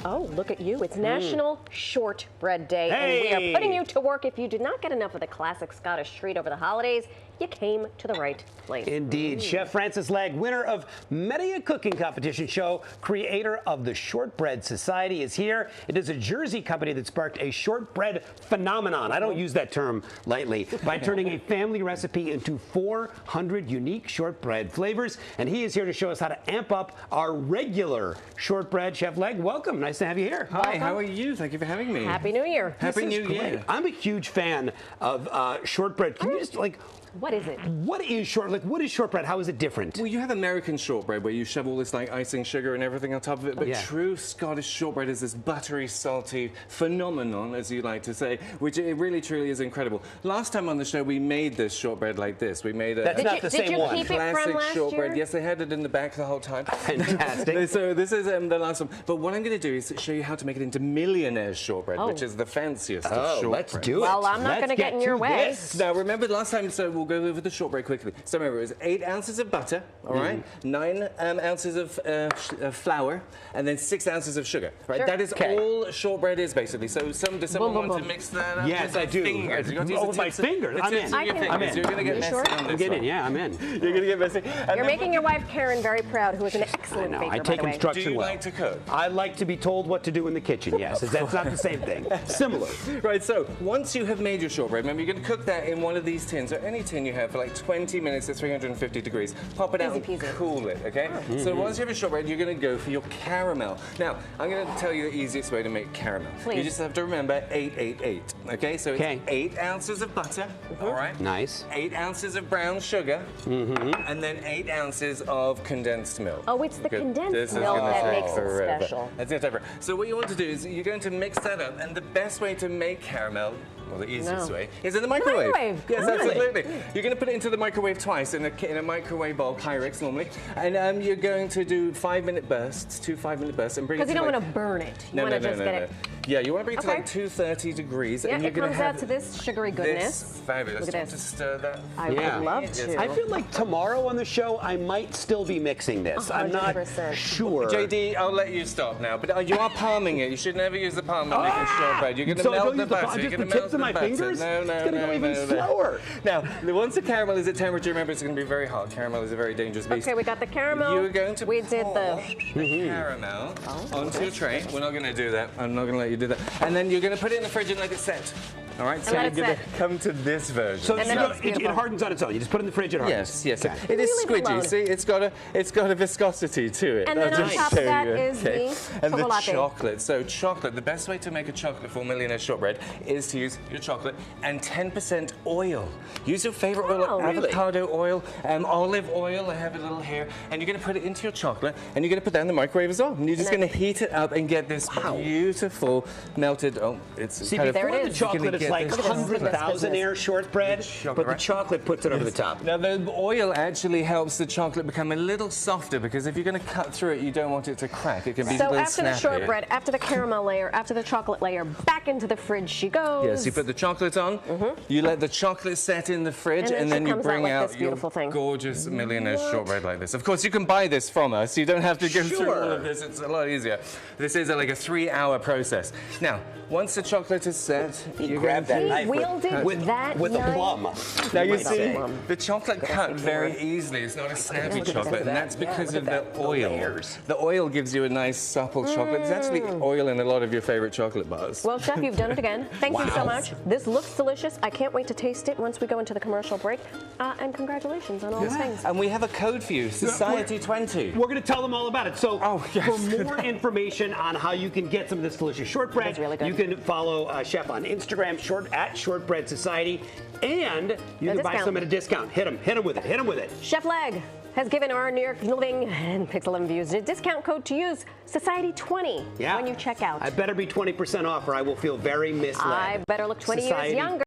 Oh, look at you. It's National Shortbread Day, Hey! and we are putting you to work. If you did not get enough of the classic Scottish treat over the holidays, you came to the right place. Indeed. Chef Francis Legge, winner of many a cooking competition show, creator of the Shortbread Society, is here. It is a Jersey company that sparked a shortbread phenomenon. I don't use that term lightly. By turning a family recipe into 400 unique shortbread flavors. And he is here to show us how to amp up our regular shortbread. Chef Legge, welcome. Nice to have you here. Hi, Welcome. how are you? Thank you for having me. Happy New Year. Happy New Year. I'm a huge fan of shortbread. Can you just What is it? what is shortbread? How is it different? Well, you have American shortbread where you shove all this like icing sugar and everything on top of it, but Yeah. true Scottish shortbread is this buttery, salty phenomenon, as you like to say, which it really truly is incredible. Last time on the show, we made this shortbread like this. We made a That's not the did same you one. keep it from classic last shortbread. year? Yes, they had it in the back the whole time. Fantastic. So this is the last one. But what I'm going to do is show you how to make it into millionaire shortbread, which is the fanciest of shortbread. Let's do it. Well, I'm not Let's gonna get in your way. this. Now, remember last time, so we'll go over the shortbread quickly. So remember, it was 8 ounces of butter, all right, 9 ounces of flour, and then 6 ounces of sugar, right? Sure. That is Okay. all shortbread is, basically. So does someone Boom, want boom. to mix that up? Yes, with I their do. Fingers. You got to use Oh, the my tips- fingers. the I'm tips in. of I your can- fingers. I'm in. You're going to get You messy sure? on this I'm getting one. in. Yeah, I'm in. You're going to get messy. You're making your wife Karen very proud, who is an excellent I know. baker, I by take the way. instruction Do you well. like to cook? I like to be told what to do in the kitchen. Yes, that's not the same thing. Similar. Right, so once you have made your shortbread, remember you're going to cook that in one of these tins, or any tin you have, for like 20 minutes at 350 degrees. Pop it out Easy and peasy. cool it, okay? So once you have your shortbread, you're going to go for your caramel. Now, I'm going to tell you the easiest way to make caramel. Please. You just have to remember 888, okay? So it's Okay. 8 ounces of butter, all right? Nice. 8 ounces of brown sugar, and then 8 ounces of condensed milk. Oh, it's the Good. condensed This is milk gonna that take makes it forever. special. That's it, forever. So what you want to do is you're going to mix that up, and the best way to make caramel, well, the easiest way, is in the microwave. Microwave, Yes, really? absolutely. You're going to put it into the microwave twice in a microwave bowl, Pyrex normally, and you're going to do 5-minute bursts, 2 5-minute bursts, and bring it Because to you don't like, want to burn it. You No, want no, to no, just no, get no. it. Yeah, you want to bring it to Okay. like 230 degrees, Yeah, and you're it going to comes have out to this sugary goodness. this fabulous. Look at Do you want this. to stir that? I Yeah. would love Yes. to. I feel like tomorrow on the show, I might still be mixing this. I'm not 100%. sure. JD, I'll let you stop now, but you are palming it. You should never use the palm when making shortbread. You're going to So I melt don't the use the butter. palm, You're just going the to tips melt of my the butter. fingers? No, It's gonna go even no. slower. Now, once the caramel is at temperature, remember it's going to be very hot. Caramel is a very dangerous beast. Okay, we got the caramel. You're going to We did pour the caramel onto your tray. We're not going to do that. I'm not going to let you do that. And then you're going to put it in the fridge and let it set. All right, so let you're it going to set. come to this version. So And then it's it beautiful. hardens on its own. You just put it in the fridge, it hardens. Yes. Okay. It is You leave it alone. squidgy. See, it's got a viscosity to it. And then I'll on just top of show that you. is the and the chocolate. chocolate. So chocolate. The best way to make a chocolate for millionaire shortbread is to use your chocolate and 10% oil. Use your favorite oil, Oh, really? avocado oil, olive oil. I have a little here, and you're going to put it into your chocolate, and you're going to put that in the microwave as well. And you're just going to heat it up and get this beautiful melted. Oh, it's See, kind of. there it before the is. chocolate, You're gonna it's get like this 100,000 air shortbread, but the right? chocolate puts it over the top. Now, the oil actually helps the chocolate become a little softer because if you're going to cut through it, you don't want it to crack. It can be a So little after the snappy. shortbread, after the caramel layer, after the chocolate layer, back into the fridge she goes. Yes, you put the chocolate on, you let the chocolate set in the fridge, And then and she then you comes out bring with out this your beautiful thing. gorgeous millionaire shortbread like this. Of course, you can buy this from us. You don't have to go through all of this. It's a lot easier. This is like a 3-hour process. Now, once the chocolate is set, you grab that He knife wielded with that a knife. plum. Now you might see, say. the chocolate cut very easily. It's not a snappy chocolate, and that's because of the oil. layers. The oil gives you a nice supple chocolate. There's actually oil in a lot of your favorite chocolate bars. Well, Chef, you've done it again. Thank you so Wow. much. This looks delicious. I can't wait to taste it once we go into the commercial break. And congratulations on all the things. And we have a code for you, Society20. We're going to tell them all about it. So yes. for more information on how you can get some of this delicious shortbread, It's really good. you can follow Chef on Instagram, at Shortbread Society, and you can buy discount. some at a discount. Hit them with it. Chef Legge has given our New York Living and Pixel 11 viewers a discount code to use, Society20, when you check out. I better be 20% off or I will feel very misled. I better look 20 years Society younger.